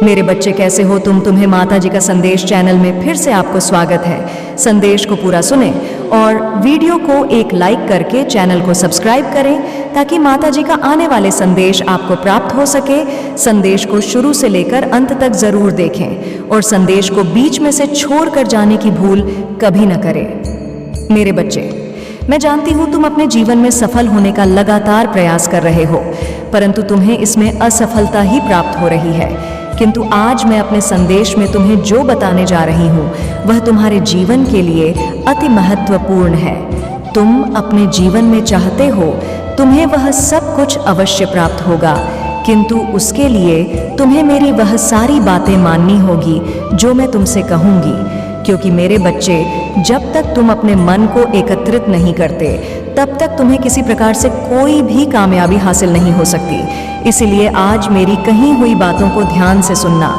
मेरे बच्चे कैसे हो तुम्हें माता जी का संदेश चैनल में फिर से आपको स्वागत है। संदेश को पूरा सुने और वीडियो को एक लाइक करके चैनल को सब्सक्राइब करें ताकि माता जी का आने वाले संदेश आपको प्राप्त हो सके। संदेश को शुरू से लेकर अंत तक जरूर देखें और संदेश को बीच में से छोड़कर जाने की भूल कभी न करें। मेरे बच्चे, मैं जानती हूँ तुम अपने जीवन में सफल होने का लगातार प्रयास कर रहे हो, परंतु तुम्हें इसमें असफलता ही प्राप्त हो रही है। किंतु आज मैं अपने संदेश में तुम्हें जो बताने जा रही हूँ वह तुम्हारे जीवन के लिए अति महत्वपूर्ण है। तुम अपने जीवन में चाहते हो तुम्हें वह सब कुछ अवश्य प्राप्त होगा, किंतु उसके लिए तुम्हें मेरी वह सारी बातें माननी होगी जो मैं तुमसे कहूँगी। क्योंकि मेरे बच्चे, जब तक तुम अपने मन को एकत्रित नहीं करते तब तक तुम्हें किसी प्रकार से कोई भी कामयाबी हासिल नहीं हो सकती। इसीलिए आज मेरी कही हुई बातों को ध्यान से सुनना।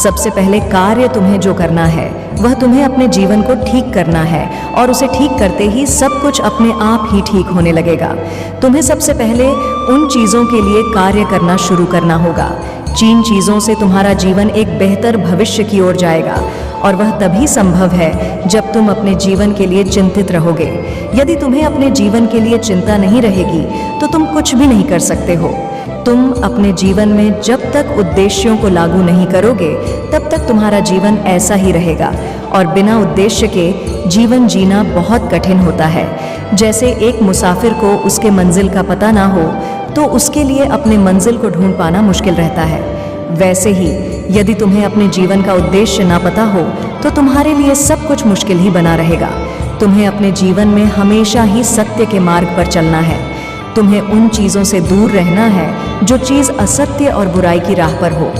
सबसे पहले कार्य तुम्हें जो करना है वह तुम्हें अपने जीवन को ठीक करना है और उसे ठीक करते ही सब कुछ अपने आप ही ठीक होने लगेगा। तुम्हें सबसे पहले उन चीज़ों के लिए कार्य करना शुरू करना होगा जिन चीज़ों से तुम्हारा जीवन एक बेहतर भविष्य की ओर जाएगा, और वह तभी संभव है जब तुम अपने जीवन के लिए चिंतित रहोगे। यदि तुम्हें अपने जीवन के लिए चिंता नहीं रहेगी तो तुम कुछ भी नहीं कर सकते हो। तुम अपने जीवन में जब तक उद्देश्यों को लागू नहीं करोगे तब तक तुम्हारा जीवन ऐसा ही रहेगा, और बिना उद्देश्य के जीवन जीना बहुत कठिन होता है। जैसे एक मुसाफिर को उसके मंजिल का पता ना हो तो उसके लिए अपने मंजिल को ढूंढ पाना मुश्किल रहता है, वैसे ही यदि तुम्हें अपने जीवन का उद्देश्य ना पता हो तो तुम्हारे लिए सब कुछ मुश्किल ही बना रहेगा। तुम्हें अपने जीवन में हमेशा ही सत्य के मार्ग पर चलना है। तुम्हें उन चीज़ों से दूर रहना है जो चीज़ असत्य और बुराई की राह पर हो।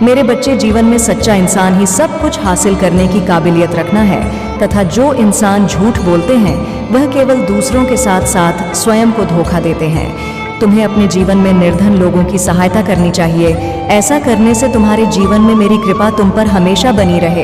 मेरे बच्चे, जीवन में सच्चा इंसान ही सब कुछ हासिल करने की काबिलियत रखना है, तथा जो इंसान झूठ बोलते हैं वह केवल दूसरों के साथ साथ स्वयं को धोखा देते हैं। तुम्हें अपने जीवन में निर्धन लोगों की सहायता करनी चाहिए। ऐसा करने से तुम्हारे जीवन में मेरी कृपा तुम पर हमेशा बनी रहे,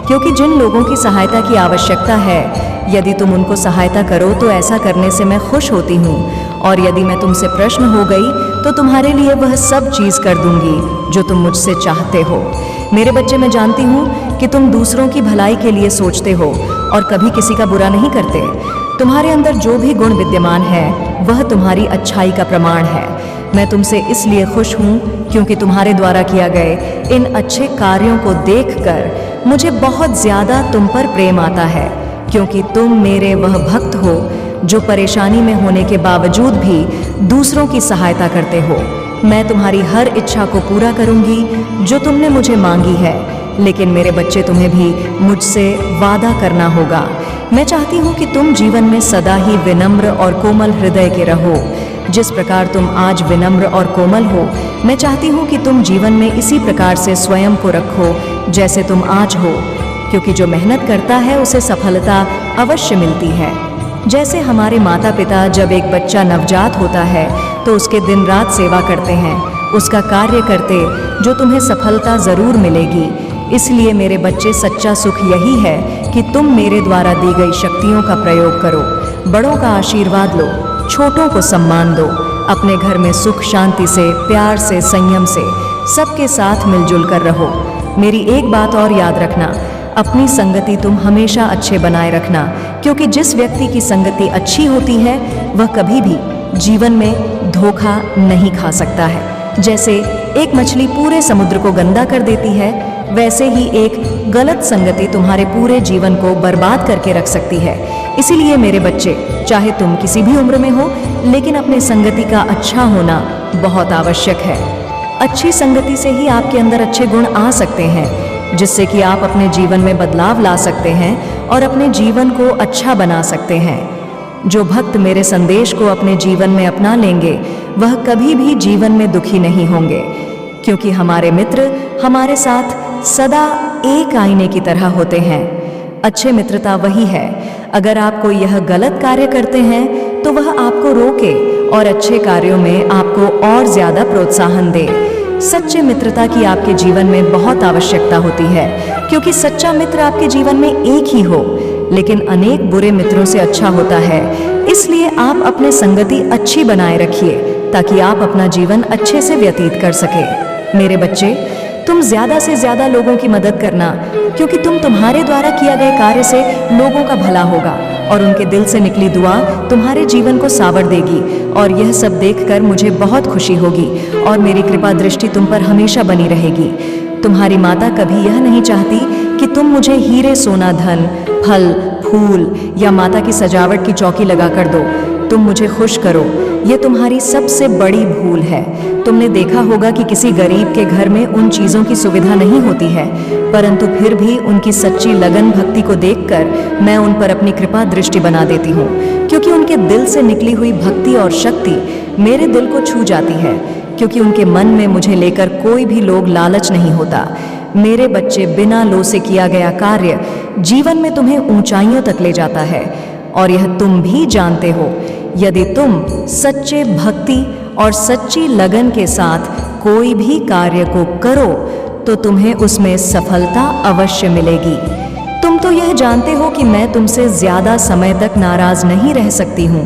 क्योंकि जिन लोगों की सहायता की आवश्यकता है यदि तुम उनको सहायता करो तो ऐसा करने से मैं खुश होती हूँ, और यदि मैं तुमसे प्रश्न हो गई तो तुम्हारे लिए वह सब चीज़ कर दूंगी जो तुम मुझसे चाहते हो। मेरे बच्चे, मैं जानती हूँ कि तुम दूसरों की भलाई के लिए सोचते हो और कभी किसी का बुरा नहीं करते। तुम्हारे अंदर जो भी गुण विद्यमान है वह तुम्हारी अच्छाई का प्रमाण है। मैं तुमसे इसलिए खुश हूँ क्योंकि तुम्हारे द्वारा किया गए इन अच्छे कार्यों को देखकर मुझे बहुत ज़्यादा तुम पर प्रेम आता है, क्योंकि तुम मेरे वह भक्त हो जो परेशानी में होने के बावजूद भी दूसरों की सहायता करते हो। मैं तुम्हारी हर इच्छा को पूरा करूँगी जो तुमने मुझे मांगी है, लेकिन मेरे बच्चे, तुम्हें भी मुझसे वादा करना होगा। मैं चाहती हूँ कि तुम जीवन में सदा ही विनम्र और कोमल हृदय के रहो। जिस प्रकार तुम आज विनम्र और कोमल हो, मैं चाहती हूँ कि तुम जीवन में इसी प्रकार से स्वयं को रखो जैसे तुम आज हो, क्योंकि जो मेहनत करता है उसे सफलता अवश्य मिलती है। जैसे हमारे माता पिता जब एक बच्चा नवजात होता है तो उसके दिन रात सेवा करते हैं, उसका कार्य करते, जो तुम्हें सफलता ज़रूर मिलेगी। इसलिए मेरे बच्चे, सच्चा सुख यही है कि तुम मेरे द्वारा दी गई शक्तियों का प्रयोग करो, बड़ों का आशीर्वाद लो, छोटों को सम्मान दो, अपने घर में सुख शांति से, प्यार से, संयम से सबके साथ मिलजुल कर रहो। मेरी एक बात और याद रखना, अपनी संगति तुम हमेशा अच्छे बनाए रखना, क्योंकि जिस व्यक्ति की संगति अच्छी होती है वह कभी भी जीवन में धोखा नहीं खा सकता है। जैसे एक मछली पूरे समुद्र को गंदा कर देती है, वैसे ही एक गलत संगति तुम्हारे पूरे जीवन को बर्बाद करके रख सकती है। इसीलिए मेरे बच्चे, चाहे तुम किसी भी उम्र में हो, लेकिन अपने संगति का अच्छा होना बहुत आवश्यक है। अच्छी संगति से ही आपके अंदर अच्छे गुण आ सकते हैं, जिससे कि आप अपने जीवन में बदलाव ला सकते हैं और अपने जीवन को अच्छा बना सकते हैं। जो भक्त मेरे संदेश को अपने जीवन में अपना लेंगे वह कभी भी जीवन में दुखी नहीं होंगे, क्योंकि हमारे मित्र हमारे साथ सदा एक आईने की तरह होते हैं। अच्छे मित्रता वही है, अगर आप कोई यह गलत कार्य करते हैं तो वह आपको रोके और अच्छे कार्यों में आपको और ज़्यादा प्रोत्साहन दे। सच्चे मित्रता की आपके जीवन में बहुत आवश्यकता होती है, क्योंकि सच्चा मित्र आपके जीवन में एक ही हो, लेकिन अनेक बुरे मित्रों से अच्छा होता है। इसलिए आप अपने संगति अच्छी बनाए रखिए ताकि आप अपना जीवन अच्छे से व्यतीत कर सके। मेरे बच्चे, तुम ज्यादा से ज्यादा लोगों की मदद करना, क्योंकि तुम्हारे द्वारा किया गए कार्य से लोगों का भला होगा और उनके दिल से निकली दुआ तुम्हारे जीवन को सावर देगी। और यह सब देखकर मुझे बहुत खुशी होगी और मेरी कृपा दृष्टि तुम पर हमेशा बनी रहेगी। तुम्हारी माता कभी यह नहीं चाहती कि तुम मुझे हीरे सोना धन फल फूल या माता की सजावट की चौकी लगा कर दो। तुम मुझे खुश करो, ये तुम्हारी सबसे बड़ी भूल है। तुमने देखा होगा कि किसी गरीब के घर में उन चीज़ों की सुविधा नहीं होती है, परंतु फिर भी उनकी सच्ची लगन भक्ति को देखकर मैं उन पर अपनी कृपा दृष्टि बना देती हूँ, क्योंकि उनके दिल से निकली हुई भक्ति और शक्ति मेरे दिल को छू जाती है, क्योंकि उनके मन में मुझे लेकर कोई भी लोग लालच नहीं होता। मेरे बच्चे, बिना लो से किया गया कार्य जीवन में तुम्हें ऊंचाइयों तक ले जाता है, और यह तुम भी जानते हो। यदि तुम सच्चे भक्ति और सच्ची लगन के साथ कोई भी कार्य को करो तो तुम्हें उसमें सफलता अवश्य मिलेगी। तुम तो यह जानते हो कि मैं तुमसे ज्यादा समय तक नाराज नहीं रह सकती हूँ,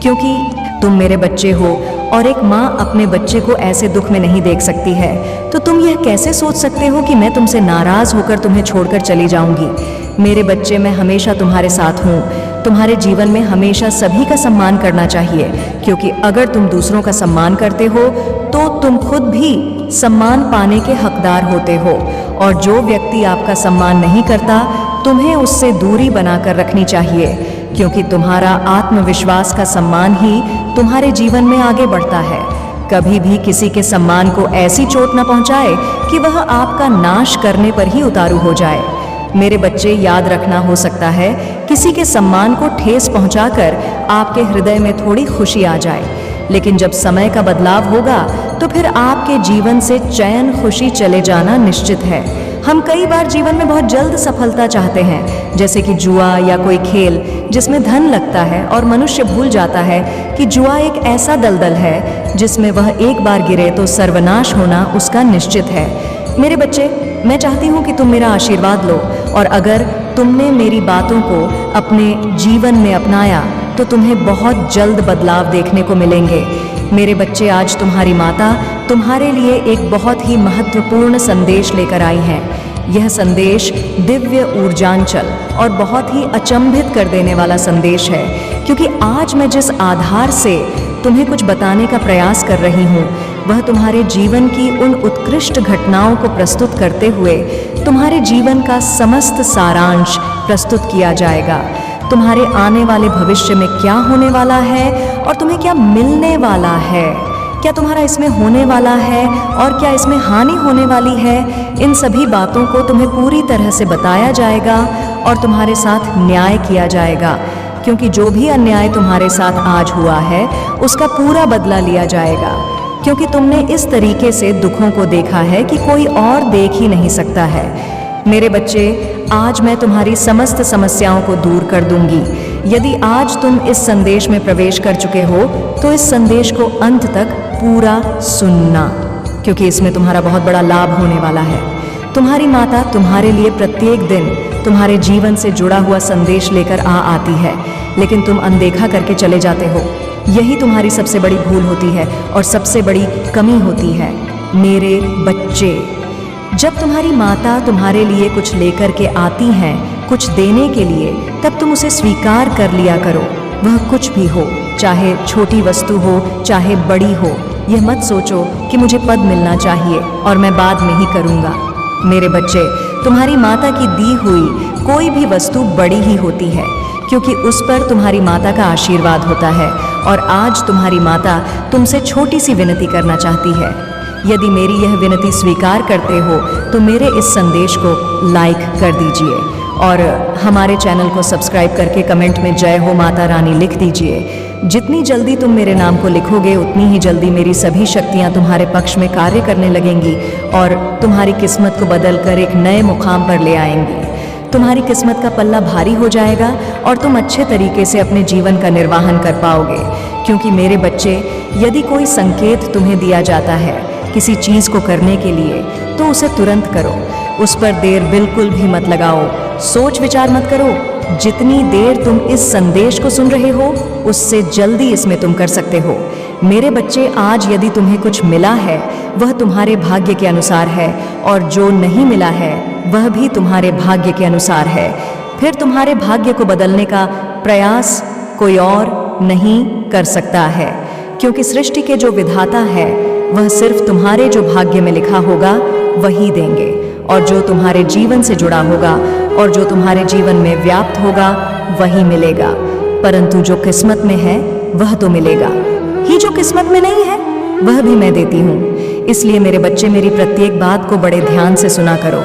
क्योंकि तुम मेरे बच्चे हो और एक माँ अपने बच्चे को ऐसे दुख में नहीं देख सकती है। तो तुम यह कैसे सोच सकते हो कि मैं तुमसे नाराज होकर तुम्हें छोड़कर चली जाऊंगी। मेरे बच्चे, मैं हमेशा तुम्हारे साथ हूँ। तुम्हारे जीवन में हमेशा सभी का सम्मान करना चाहिए, क्योंकि अगर तुम दूसरों का सम्मान करते हो तो तुम खुद भी सम्मान पाने के हकदार होते हो, और जो व्यक्ति आपका सम्मान नहीं करता तुम्हें उससे दूरी बनाकर रखनी चाहिए, क्योंकि तुम्हारा आत्मविश्वास का सम्मान ही तुम्हारे जीवन में आगे बढ़ता है। कभी भी किसी के सम्मान को ऐसी चोट न पहुंचाए कि वह आपका नाश करने पर ही उतारू हो जाए। मेरे बच्चे, याद रखना, हो सकता है किसी के सम्मान को ठेस पहुंचाकर आपके हृदय में थोड़ी खुशी आ जाए, लेकिन जब समय का बदलाव होगा तो फिर आपके जीवन से चैन खुशी चले जाना निश्चित है। हम कई बार जीवन में बहुत जल्द सफलता चाहते हैं, जैसे कि जुआ या कोई खेल जिसमें धन लगता है, और मनुष्य भूल जाता है कि जुआ एक ऐसा दलदल है जिसमें वह एक बार गिरे तो सर्वनाश होना उसका निश्चित है। मेरे बच्चे, मैं चाहती हूँ कि तुम मेरा आशीर्वाद लो, और अगर तुमने मेरी बातों को अपने जीवन में अपनाया तो तुम्हें बहुत जल्द बदलाव देखने को मिलेंगे। मेरे बच्चे, आज तुम्हारी माता तुम्हारे लिए एक बहुत ही महत्वपूर्ण संदेश लेकर आई है। यह संदेश दिव्य ऊर्जांचल और बहुत ही अचंभित कर देने वाला संदेश है, क्योंकि आज मैं जिस आधार से तुम्हें कुछ बताने का प्रयास कर रही हूँ वह तुम्हारे जीवन की उन उत्कृष्ट घटनाओं को प्रस्तुत करते हुए तुम्हारे जीवन का समस्त सारांश प्रस्तुत किया जाएगा। तुम्हारे आने वाले भविष्य में क्या होने वाला है और तुम्हें क्या मिलने वाला है, क्या तुम्हारा इसमें होने वाला है और क्या इसमें हानि होने वाली है, इन सभी बातों को तुम्हें पूरी तरह से बताया जाएगा और तुम्हारे साथ न्याय किया जाएगा, क्योंकि जो भी अन्याय तुम्हारे साथ आज हुआ है उसका पूरा बदला लिया जाएगा, क्योंकि तुमने इस तरीके से दुखों को देखा है कि कोई और देख ही नहीं सकता है। मेरे बच्चे, आज मैं तुम्हारी समस्त समस्याओं को दूर कर दूंगी। यदि आज तुम इस संदेश में प्रवेश कर चुके हो तो इस संदेश को अंत तक पूरा सुनना, क्योंकि इसमें तुम्हारा बहुत बड़ा लाभ होने वाला है। तुम्हारी माता तुम्हारे लिए प्रत्येक दिन तुम्हारे जीवन से जुड़ा हुआ संदेश लेकर आती है, लेकिन तुम अनदेखा करके चले जाते हो। यही तुम्हारी सबसे बड़ी भूल होती है और सबसे बड़ी कमी होती है। मेरे बच्चे, जब तुम्हारी माता तुम्हारे लिए कुछ लेकर के आती हैं, कुछ देने के लिए, तब तुम उसे स्वीकार कर लिया करो। वह कुछ भी हो, चाहे छोटी वस्तु हो चाहे बड़ी हो। यह मत सोचो कि मुझे पद मिलना चाहिए और मैं बाद में ही करूँगा। मेरे बच्चे, तुम्हारी माता की दी हुई कोई भी वस्तु बड़ी ही होती है, क्योंकि उस पर तुम्हारी माता का आशीर्वाद होता है। और आज तुम्हारी माता तुमसे छोटी सी विनती करना चाहती है। यदि मेरी यह विनती स्वीकार करते हो तो मेरे इस संदेश को लाइक कर दीजिए और हमारे चैनल को सब्सक्राइब करके कमेंट में जय हो माता रानी लिख दीजिए। जितनी जल्दी तुम मेरे नाम को लिखोगे उतनी ही जल्दी मेरी सभी शक्तियाँ तुम्हारे पक्ष में कार्य करने लगेंगी और तुम्हारी किस्मत को बदलकर एक नए मुकाम पर ले आएंगी। तुम्हारी किस्मत का पल्ला भारी हो जाएगा और तुम अच्छे तरीके से अपने जीवन का निर्वाहन कर पाओगे, क्योंकि मेरे बच्चे, यदि कोई संकेत तुम्हें दिया जाता है किसी चीज़ को करने के लिए तो उसे तुरंत करो। उस पर देर बिल्कुल भी मत लगाओ, सोच विचार मत करो। जितनी देर तुम इस संदेश को सुन रहे हो उससे जल्दी इसमें तुम कर सकते हो। मेरे बच्चे, आज यदि तुम्हें कुछ मिला है वह तुम्हारे भाग्य के अनुसार है, और जो नहीं मिला है वह भी तुम्हारे भाग्य के अनुसार है। फिर तुम्हारे भाग्य को बदलने का प्रयास कोई और नहीं कर सकता है, क्योंकि सृष्टि के जो विधाता है वह सिर्फ तुम्हारे जो भाग्य में लिखा होगा वही देंगे, और जो तुम्हारे जीवन से जुड़ा होगा और जो तुम्हारे जीवन में व्याप्त होगा वही मिलेगा। परंतु जो किस्मत में है वह तो मिलेगा ही, जो किस्मत में नहीं है वह भी मैं देती हूँ। इसलिए मेरे बच्चे, मेरी प्रत्येक बात को बड़े ध्यान से सुना करो।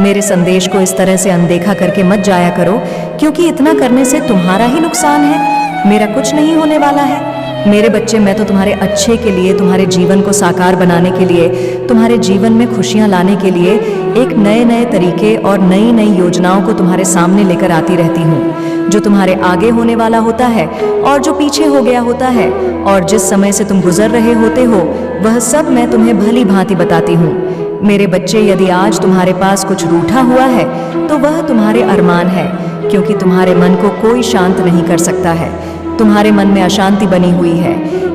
मेरे संदेश को इस तरह से अनदेखा करके मत जाया करो, क्योंकि इतना करने से तुम्हारा ही नुकसान है, मेरा कुछ नहीं होने वाला है। मेरे बच्चे, मैं तो तुम्हारे अच्छे के लिए, तुम्हारे जीवन को साकार बनाने के लिए, तुम्हारे जीवन में खुशियां लाने के लिए एक नए नए तरीके और नई नई योजनाओं को तुम्हारे सामने लेकर आती रहती हूँ। जो तुम्हारे आगे होने वाला होता है और जो पीछे हो गया होता है, और जिस समय से तुम गुजर रहे होते हो, वह सब मैं तुम्हें भली भांति बताती हूँ। मेरे बच्चे, यदि आज तुम्हारे पास कुछ रूठा हुआ है तो वह तुम्हारे अरमान है, क्योंकि तुम्हारे मन को कोई शांत नहीं कर सकता है। तुम्हारे मन में अशांति बनी हुई है,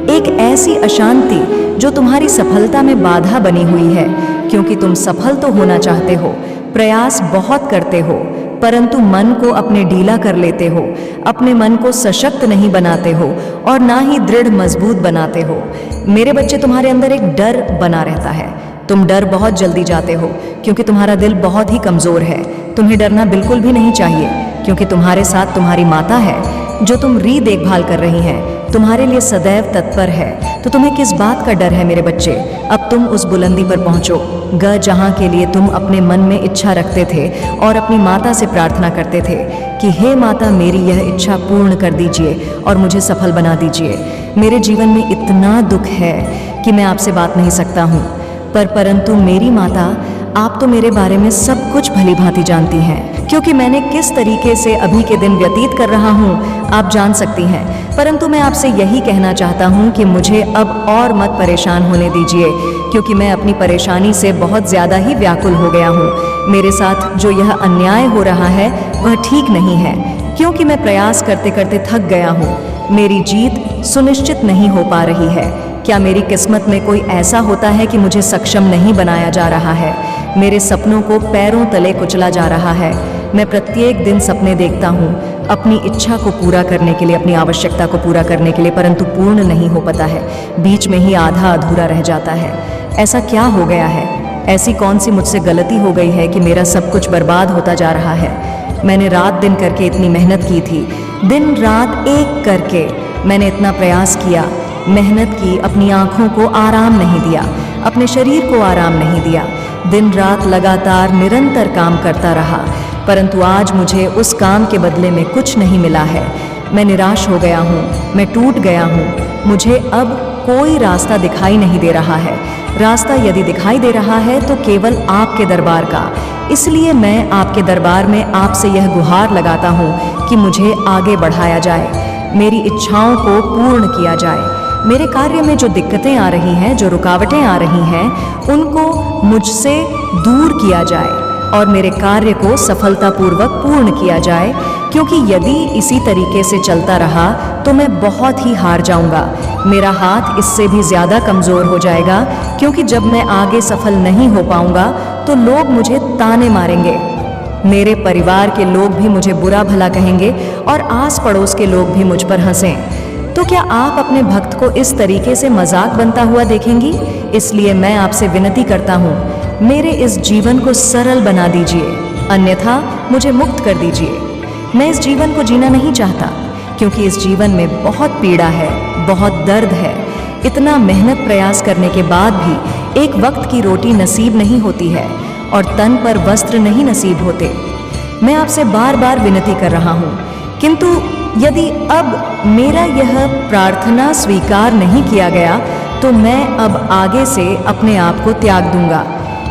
एक ऐसी अशांति जो तुम्हारी सफलता में बाधा बनी हुई है, क्योंकि तुम सफल तो होना चाहते हो, प्रयास बहुत करते हो, परंतु मन को अपने ढीला कर लेते हो, अपने मन को सशक्त नहीं बनाते हो और ना ही दृढ़ मजबूत बनाते हो। मेरे बच्चे, तुम्हारे अंदर एक डर बना रहता है। तुम डर बहुत जल्दी जाते हो, क्योंकि तुम्हारा दिल बहुत ही कमजोर है। तुम्हें डरना बिल्कुल भी नहीं चाहिए, क्योंकि तुम्हारे साथ तुम्हारी माता है, जो तुम री देखभाल कर रही हैं, तुम्हारे लिए सदैव तत्पर है। तो तुम्हें किस बात का डर है मेरे बच्चे? अब तुम उस बुलंदी पर पहुंचो जहां के लिए तुम अपने मन में इच्छा रखते थे और अपनी माता से प्रार्थना करते थे कि हे माता, मेरी यह इच्छा पूर्ण कर दीजिए और मुझे सफल बना दीजिए। मेरे जीवन में इतना दुख है कि मैं आपसे बात नहीं सकता हूँ, परंतु मेरी माता, आप तो मेरे बारे में सब कुछ भली भांति जानती हैं, क्योंकि मैंने किस तरीके से अभी के दिन व्यतीत कर रहा हूँ आप जान सकती हैं। परंतु मैं आपसे यही कहना चाहता हूँ कि मुझे अब और मत परेशान होने दीजिए, क्योंकि मैं अपनी परेशानी से बहुत ज़्यादा ही व्याकुल हो गया हूँ। मेरे साथ जो यह अन्याय हो रहा है वह ठीक नहीं है, क्योंकि मैं प्रयास करते करते थक गया हूँ। मेरी जीत सुनिश्चित नहीं हो पा रही है। क्या मेरी किस्मत में कोई ऐसा होता है कि मुझे सक्षम नहीं बनाया जा रहा है? मेरे सपनों को पैरों तले कुचला जा रहा है। मैं प्रत्येक दिन सपने देखता हूँ अपनी इच्छा को पूरा करने के लिए, अपनी आवश्यकता को पूरा करने के लिए, परंतु पूर्ण नहीं हो पाता है, बीच में ही आधा अधूरा रह जाता है। ऐसा क्या हो गया है? ऐसी कौन सी मुझसे गलती हो गई है कि मेरा सब कुछ बर्बाद होता जा रहा है? मैंने रात दिन करके इतनी मेहनत की थी, दिन रात एक करके मैंने इतना प्रयास किया, मेहनत की, अपनी आँखों को आराम नहीं दिया, अपने शरीर को आराम नहीं दिया, दिन रात लगातार निरंतर काम करता रहा, परंतु आज मुझे उस काम के बदले में कुछ नहीं मिला है। मैं निराश हो गया हूँ, मैं टूट गया हूँ। मुझे अब कोई रास्ता दिखाई नहीं दे रहा है। रास्ता यदि दिखाई दे रहा है तो केवल आपके दरबार का। इसलिए मैं आपके दरबार में आपसे यह गुहार लगाता हूँ कि मुझे आगे बढ़ाया जाए, मेरी इच्छाओं को पूर्ण किया जाए। मेरे कार्य में जो दिक्कतें आ रही हैं, जो रुकावटें आ रही हैं, उनको मुझसे दूर किया जाए और मेरे कार्य को सफलतापूर्वक पूर्ण किया जाए, क्योंकि यदि इसी तरीके से चलता रहा तो मैं बहुत ही हार जाऊंगा। मेरा हाथ इससे भी ज़्यादा कमज़ोर हो जाएगा, क्योंकि जब मैं आगे सफल नहीं हो पाऊंगा तो लोग मुझे ताने मारेंगे। मेरे परिवार के लोग भी मुझे बुरा भला कहेंगे और आस पड़ोस के लोग भी मुझ पर हंसें। तो क्या आप अपने भक्त को इस तरीके से मजाक बनता हुआ देखेंगी? इसलिए मैं आपसे विनती करता हूँ, मेरे इस जीवन को सरल बना दीजिए, अन्यथा मुझे मुक्त कर दीजिए। मैं इस जीवन को जीना नहीं चाहता, क्योंकि इस जीवन में बहुत पीड़ा है, बहुत दर्द है। इतना मेहनत प्रयास करने के बाद भी एक वक्त की रोटी नसीब नहीं होती है और तन पर वस्त्र नहीं नसीब होते। मैं आपसे बार बार विनती कर रहा हूँ, किंतु यदि अब मेरा यह प्रार्थना स्वीकार नहीं किया गया तो मैं अब आगे से अपने आप को त्याग दूंगा।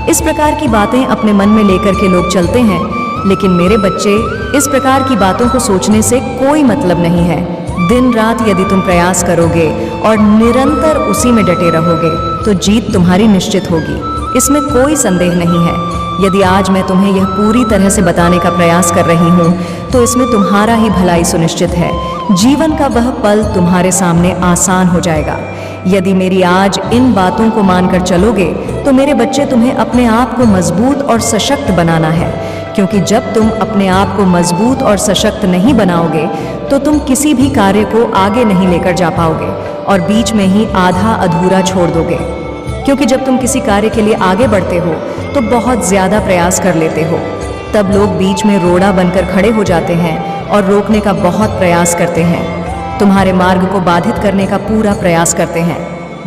इस प्रकार की बातें अपने मन में लेकर के लोग चलते हैं, लेकिन मेरे बच्चे, इस प्रकार की बातों को सोचने से कोई मतलब नहीं है। दिन रात यदि तुम प्रयास करोगे और निरंतर उसी में डटे रहोगे तो जीत तुम्हारी निश्चित होगी, इसमें कोई संदेह नहीं है। यदि आज मैं तुम्हें यह पूरी तरह से बताने का प्रयास कर रही हूँ तो इसमें तुम्हारा ही भलाई सुनिश्चित है। जीवन का वह पल तुम्हारे सामने आसान हो जाएगा। यदि मेरी आज इन बातों को मानकर चलोगे तो मेरे बच्चे तुम्हें अपने आप को मजबूत और सशक्त बनाना है, क्योंकि जब तुम अपने आप को मजबूत और सशक्त नहीं बनाओगे तो तुम किसी भी कार्य को आगे नहीं लेकर जा पाओगे और बीच में ही आधा अधूरा छोड़ दोगे। क्योंकि जब तुम किसी कार्य के लिए आगे बढ़ते हो तो बहुत ज्यादा प्रयास कर लेते हो, तब लोग बीच में रोड़ा बनकर खड़े हो जाते हैं और रोकने का बहुत प्रयास करते हैं, तुम्हारे मार्ग को बाधित करने का पूरा प्रयास करते हैं।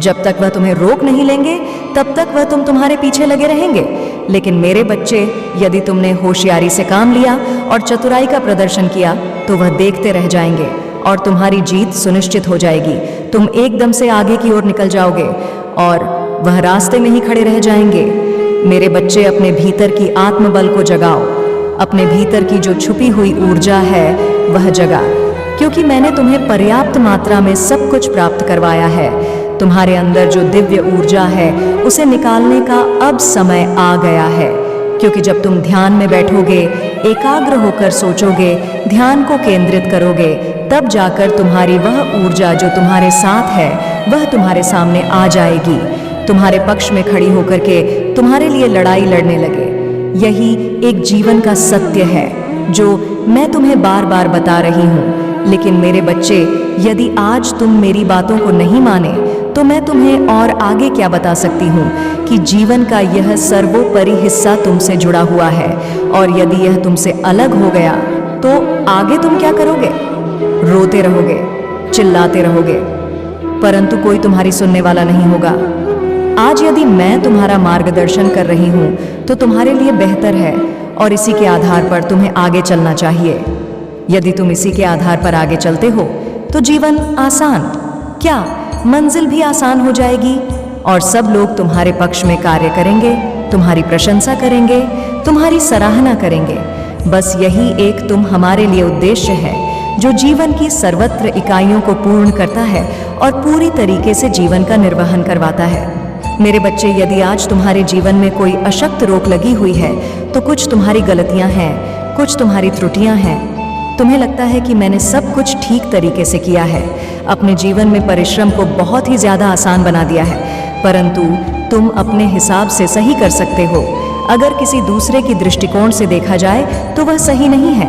जब तक वह तुम्हें रोक नहीं लेंगे तब तक वह तुम्हारे पीछे लगे रहेंगे। लेकिन मेरे बच्चे, यदि तुमने होशियारी से काम लिया और चतुराई का प्रदर्शन किया तो वह देखते रह जाएंगे और तुम्हारी जीत सुनिश्चित हो जाएगी। तुम एकदम से आगे की ओर निकल जाओगे और वह रास्ते में ही खड़े रह जाएंगे। मेरे बच्चे, अपने भीतर की आत्मबल को जगाओ, अपने भीतर की जो छुपी हुई ऊर्जा है वह जगा, क्योंकि मैंने तुम्हें पर्याप्त मात्रा में सब कुछ प्राप्त करवाया है। तुम्हारे अंदर जो दिव्य ऊर्जा है उसे निकालने का अब समय आ गया है, क्योंकि जब तुम ध्यान में बैठोगे, एकाग्र होकर सोचोगे, ध्यान को केंद्रित करोगे, तब जाकर तुम्हारी वह ऊर्जा जो तुम्हारे साथ है वह तुम्हारे सामने आ जाएगी, तुम्हारे पक्ष में खड़ी होकर के तुम्हारे लिए लड़ाई लड़ने लगे। यही एक जीवन का सत्य है जो मैं तुम्हें बार बार बता रही हूँ। लेकिन मेरे बच्चे, यदि आज तुम मेरी बातों को नहीं माने तो मैं तुम्हें और आगे क्या बता सकती हूँ कि जीवन का यह सर्वोपरि हिस्सा तुमसे जुड़ा हुआ है, और यदि यह तुमसे अलग हो गया तो आगे तुम क्या करोगे? रोते रहोगे, चिल्लाते रहोगे, परंतु कोई तुम्हारी सुनने वाला नहीं होगा। आज यदि मैं तुम्हारा मार्गदर्शन कर रही हूँ तो तुम्हारे लिए बेहतर है और इसी के आधार पर तुम्हें आगे चलना चाहिए। यदि तुम इसी के आधार पर आगे चलते हो तो जीवन आसान, क्या मंजिल भी आसान हो जाएगी और सब लोग तुम्हारे पक्ष में कार्य करेंगे, तुम्हारी प्रशंसा करेंगे, तुम्हारी सराहना करेंगे। बस यही एक तुम हमारे लिए उद्देश्य है जो जीवन की सर्वत्र इकाइयों को पूर्ण करता है और पूरी तरीके से जीवन का निर्वहन करवाता है। मेरे बच्चे, यदि आज तुम्हारे जीवन में कोई अशक्त रोक लगी हुई है तो कुछ तुम्हारी गलतियां हैं, कुछ तुम्हारी त्रुटियां हैं। तुम्हें लगता है कि मैंने सब कुछ ठीक तरीके से किया है, अपने जीवन में परिश्रम को बहुत ही ज्यादा आसान बना दिया है, परंतु तुम अपने हिसाब से सही कर सकते हो। अगर किसी दूसरे की दृष्टिकोण से देखा जाए तो वह सही नहीं है।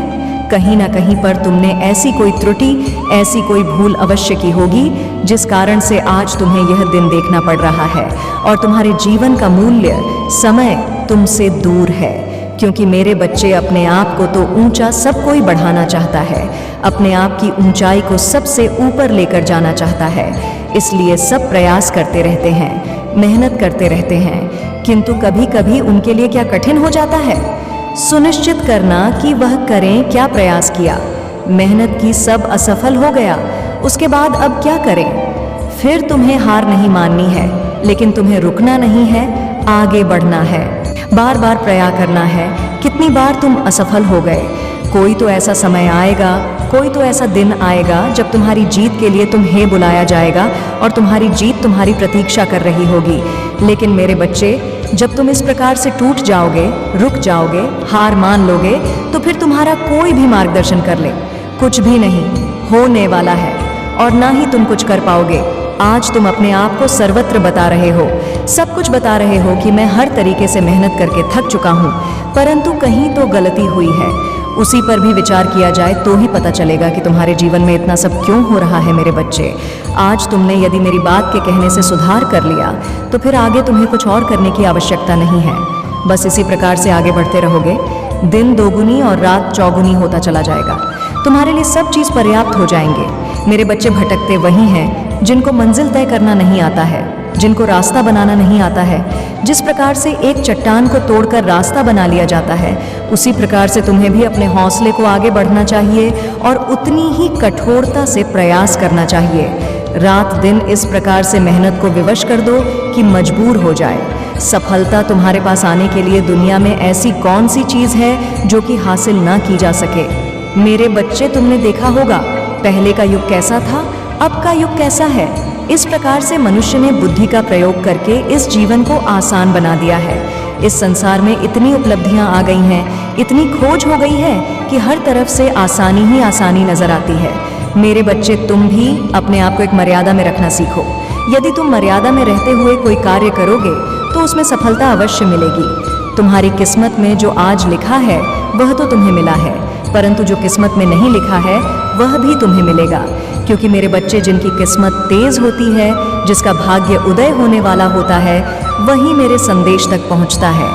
कहीं ना कहीं पर तुमने ऐसी कोई त्रुटि, ऐसी कोई भूल अवश्य की होगी जिस कारण से आज तुम्हें यह दिन देखना पड़ रहा है और तुम्हारे जीवन का मूल्य, समय तुमसे दूर है। क्योंकि मेरे बच्चे, अपने आप को तो ऊंचा सब कोई बढ़ाना चाहता है, अपने आप की ऊंचाई को सबसे ऊपर लेकर जाना चाहता है, इसलिए सब प्रयास करते रहते हैं, मेहनत करते रहते हैं, किंतु कभी कभी उनके लिए क्या कठिन हो जाता है सुनिश्चित करना कि वह करें क्या प्रयास किया, मेहनत की, सब असफल हो गया, उसके बाद अब क्या करें? फिर तुम्हें हार नहीं माननी है, लेकिन तुम्हें रुकना नहीं है, आगे बढ़ना है, बार बार प्रयास करना है। कितनी बार तुम असफल हो गए, कोई तो ऐसा समय आएगा, कोई तो ऐसा दिन आएगा जब तुम्हारी जीत के लिए तुम्हें बुलाया जाएगा और तुम्हारी जीत तुम्हारी प्रतीक्षा कर रही होगी। लेकिन मेरे बच्चे, जब तुम इस प्रकार से टूट जाओगे, रुक जाओगे, हार मान लोगे, तो फिर तुम्हारा कोई भी मार्गदर्शन कर ले, कुछ भी नहीं होने वाला है और ना ही तुम कुछ कर पाओगे। आज तुम अपने आप को सर्वत्र बता रहे हो, सब कुछ बता रहे हो कि मैं हर तरीके से मेहनत करके थक चुका हूँ, परंतु कहीं तो गलती हुई है। उसी पर भी विचार किया जाए तो ही पता चलेगा कि तुम्हारे जीवन में इतना सब क्यों हो रहा है। मेरे बच्चे, आज तुमने यदि मेरी बात के कहने से सुधार कर लिया तो फिर आगे तुम्हें कुछ और करने की आवश्यकता नहीं है। बस इसी प्रकार से आगे बढ़ते रहोगे, दिन दोगुनी और रात चौगुनी होता चला जाएगा, तुम्हारे लिए सब चीज़ पर्याप्त हो जाएंगे। मेरे बच्चे, भटकते वही हैं जिनको मंजिल तय करना नहीं आता है, जिनको रास्ता बनाना नहीं आता है। जिस प्रकार से एक चट्टान को तोड़कर रास्ता बना लिया जाता है, उसी प्रकार से तुम्हें भी अपने हौसले को आगे बढ़ना चाहिए और उतनी ही कठोरता से प्रयास करना चाहिए। रात दिन इस प्रकार से मेहनत को विवश कर दो कि मजबूर हो जाए। सफलता तुम्हारे पास आने के लिए दुनिया में ऐसी कौन सी चीज़ है जो कि हासिल ना की जा सके। मेरे बच्चे, तुमने देखा होगा पहले का युग कैसा था, अब का युग कैसा है। इस प्रकार से मनुष्य ने बुद्धि का प्रयोग करके इस जीवन को आसान बना दिया है। इस संसार में इतनी उपलब्धियां आ गई हैं, इतनी खोज हो गई है कि हर तरफ से आसानी ही आसानी नजर आती है। मेरे बच्चे, तुम भी अपने आप को एक मर्यादा में रखना सीखो, यदि तुम मर्यादा में रहते हुए कोई कार्य करोगे तो उसमें सफलता अवश्य मिलेगी। तुम्हारी किस्मत में जो आज लिखा है वह तो तुम्हें मिला है, परंतु जो किस्मत में नहीं लिखा है वह भी तुम्हें मिलेगा। क्योंकि मेरे बच्चे, जिनकी किस्मत तेज होती है, जिसका भाग्य उदय होने वाला होता है, वही मेरे संदेश तक पहुंचता है।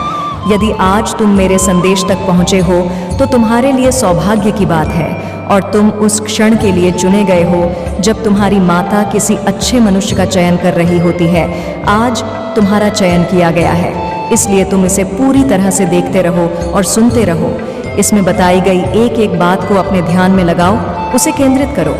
यदि आज तुम मेरे संदेश तक पहुंचे हो तो तुम्हारे लिए सौभाग्य की बात है, और तुम उस क्षण के लिए चुने गए हो जब तुम्हारी माता किसी अच्छे मनुष्य का चयन कर रही होती है। आज तुम्हारा चयन किया गया है, इसलिए तुम इसे पूरी तरह से देखते रहो और सुनते रहो। इसमें बताई गई एक एक बात को अपने ध्यान में लगाओ, उसे केंद्रित करो।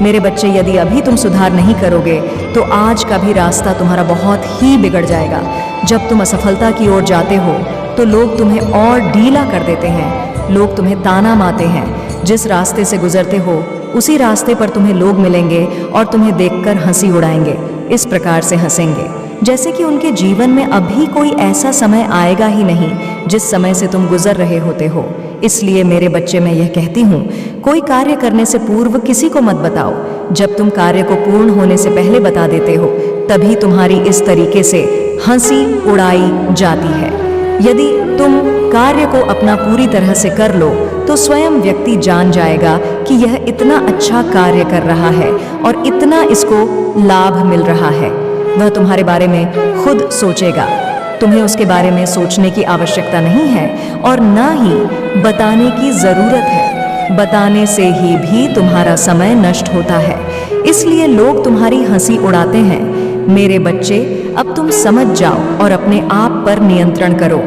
मेरे बच्चे, यदि अभी तुम सुधार नहीं करोगे तो आज का भी रास्ता तुम्हारा बहुत ही बिगड़ जाएगा। जब तुम असफलता की ओर जाते हो तो लोग तुम्हें और ढीला कर देते हैं, लोग तुम्हें ताना मारते हैं। जिस रास्ते से गुजरते हो उसी रास्ते पर तुम्हें लोग मिलेंगे और तुम्हें देखकर हंसी उड़ाएंगे। इस प्रकार से हंसेंगे जैसे कि उनके जीवन में अभी कोई ऐसा समय आएगा ही नहीं जिस समय से तुम गुजर रहे होते हो। इसलिए मेरे बच्चे, मैं यह कहती हूँ, कोई कार्य करने से पूर्व किसी को मत बताओ। जब तुम कार्य को पूर्ण होने से पहले बता देते हो तभी तुम्हारी इस तरीके से हंसी उड़ाई जाती है। यदि तुम कार्य को अपना पूरी तरह से कर लो तो स्वयं व्यक्ति जान जाएगा कि यह इतना अच्छा कार्य कर रहा है और इतना इसको लाभ मिल रहा है। वह तुम्हारे बारे में खुद सोचेगा। तुम्हें उसके बारे में सोचने की आवश्यकता नहीं है और ना ही बताने की जरूरत है। बताने से ही भी तुम्हारा समय नष्ट होता है, इसलिए लोग तुम्हारी हंसी उड़ाते हैं। मेरे बच्चे, अब तुम समझ जाओ और अपने आप पर नियंत्रण करो।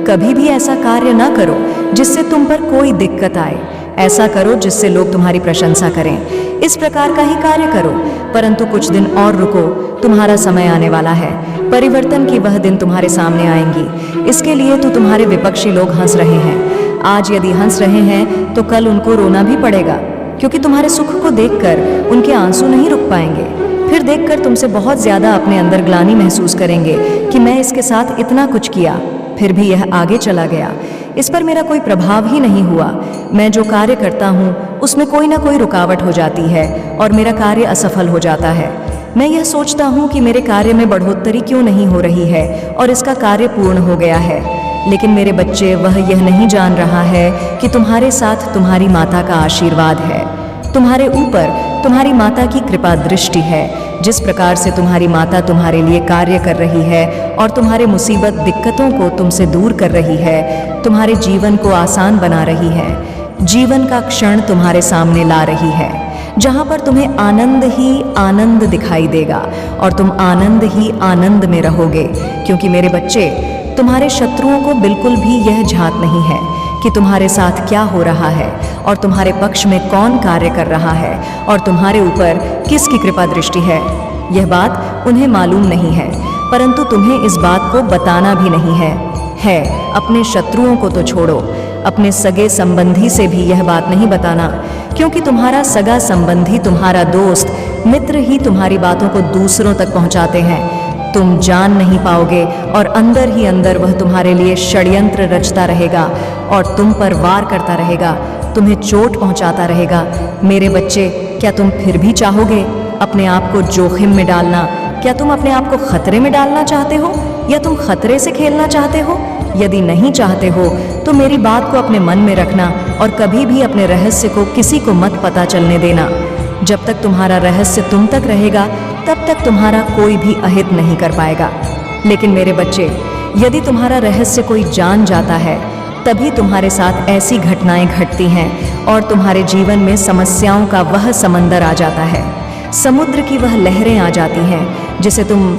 कभी भी ऐसा कार्य ना करो जिससे तुम पर कोई दिक्कत आए। ऐसा करो जिससे लोग तुम्हारी प्रशंसा करें। इस प्रकार का ही कार्य करो, परंतु कुछ दिन और रुको, तुम्हारा समय आने वाला है। परिवर्तन की वह दिन तुम्हारे सामने आएंगी। इसके लिए तो तुम्हारे विपक्षी लोग हंस रहे हैं। आज यदि हंस रहे हैं तो कल उनको रोना भी पड़ेगा, क्योंकि तुम्हारे सुख को देखकर उनके आंसू नहीं रुक पाएंगे। फिर देखकर तुमसे बहुत ज्यादा अपने अंदर ग्लानि महसूस करेंगे कि मैं इसके साथ इतना कुछ किया, फिर भी यह आगे चला गया। इस पर मेरा कोई प्रभाव ही नहीं हुआ। मैं जो कार्य करता हूँ उसमें कोई ना कोई रुकावट हो जाती है और मेरा कार्य असफल हो जाता है। मैं यह सोचता हूँ कि मेरे कार्य में बढ़ोतरी क्यों नहीं हो रही है और इसका कार्य पूर्ण हो गया है। लेकिन मेरे बच्चे, वह यह नहीं जान रहा है कि तुम्हारे साथ तुम्हारी माता का आशीर्वाद है, तुम्हारे ऊपर तुम्हारी माता की कृपा दृष्टि है। जिस प्रकार से तुम्हारी माता तुम्हारे लिए कार्य कर रही है और तुम्हारे मुसीबत दिक्कतों को तुमसे दूर कर रही है, तुम्हारे जीवन को आसान बना रही है, जीवन का क्षण तुम्हारे सामने ला रही है, जहाँ पर तुम्हें आनंद ही आनंद दिखाई देगा और तुम आनंद ही आनंद में रहोगे। क्योंकि मेरे बच्चे, तुम्हारे शत्रुओं को बिल्कुल भी यह झांक नहीं है कि तुम्हारे साथ क्या हो रहा है और तुम्हारे पक्ष में कौन कार्य कर रहा है और तुम्हारे ऊपर किसकी कृपा दृष्टि है। यह बात उन्हें मालूम नहीं है, परंतु तुम्हें इस बात को बताना भी नहीं है। अपने शत्रुओं को तो छोड़ो, अपने सगे संबंधी से भी यह बात नहीं बताना, क्योंकि तुम्हारा सगा संबंधी, तुम्हारा दोस्त, मित्र ही तुम्हारी बातों को दूसरों तक पहुंचाते हैं। तुम जान नहीं पाओगे और अंदर ही अंदर वह तुम्हारे लिए षड्यंत्र रचता रहेगा और तुम पर वार करता रहेगा, तुम्हें चोट पहुंचाता रहेगा। मेरे बच्चे, क्या तुम फिर भी चाहोगे अपने आप को जोखिम में डालना? क्या तुम अपने आप को खतरे में डालना चाहते हो या तुम खतरे से खेलना चाहते हो? यदि नहीं चाहते हो तो मेरी बात को अपने मन में रखना और कभी भी अपने रहस्य को किसी को मत पता चलने देना। जब तक तुम्हारा रहस्य तुम तक रहेगा तब तक तुम्हारा कोई भी अहित नहीं कर पाएगा। लेकिन मेरे बच्चे, यदि तुम्हारा रहस्य कोई जान जाता है तभी तुम्हारे साथ ऐसी घटनाएं घटती हैं और तुम्हारे जीवन में समस्याओं का वह समंदर आ जाता है, समुद्र की वह लहरें आ जाती हैं जिसे तुम